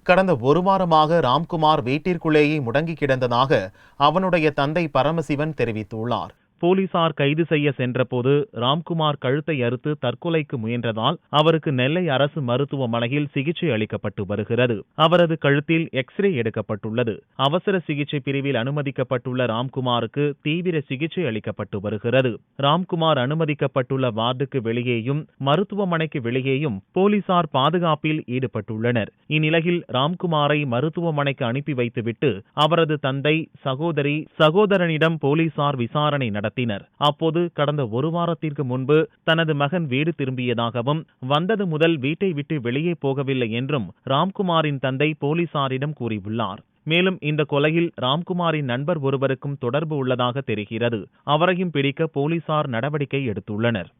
கடந்த ஒரு வாரமாக ராம்குமார் வீட்டிற்குள்ளேயே முடங்கி கிடந்ததாக அவனுடைய தந்தை பரமசிவன் தெரிவித்துள்ளார். போலீசார் கைது செய்ய சென்றபோது ராம்குமார் கழுத்தை அறுத்து தற்கொலைக்கு முயன்றதால் அவருக்கு நெல்லை அரசு மருத்துவமனையில் சிகிச்சை அளிக்கப்பட்டு வருகிறது. அவரது கழுத்தில் எக்ஸ்ரே எடுக்கப்பட்டுள்ளது. அவசர சிகிச்சை பிரிவில் அனுமதிக்கப்பட்டுள்ள ராம்குமாருக்கு தீவிர சிகிச்சை அளிக்கப்பட்டு வருகிறது. ராம்குமார் அனுமதிக்கப்பட்டுள்ள வார்டுக்கு வெளியேயும் மருத்துவமனைக்கு வெளியேயும் போலீசார் பாதுகாப்பில் ஈடுபட்டுள்ளனர். இந்நிலையில் ராம்குமாரை மருத்துவமனைக்கு அனுப்பி வைத்துவிட்டு அவரது தந்தை, சகோதரனிடம் போலீசார் விசாரணை நடத்தினர். அப்போது கடந்த ஒரு வாரத்திற்கு முன்பு தனது மகன் வீடு திரும்பியதாகவும் வந்தது முதல் வீட்டை விட்டு வெளியே போகவில்லை என்றும் ராம்குமாரின் தந்தை போலீசாரிடம் கூறியுள்ளார். மேலும் இந்த கொலையில் ராம்குமாரின் நண்பர் ஒருவருக்கும் தொடர்பு உள்ளதாக தெரிகிறது. அவரையும் பிடிக்க போலீசார் நடவடிக்கை எடுத்துள்ளனர்.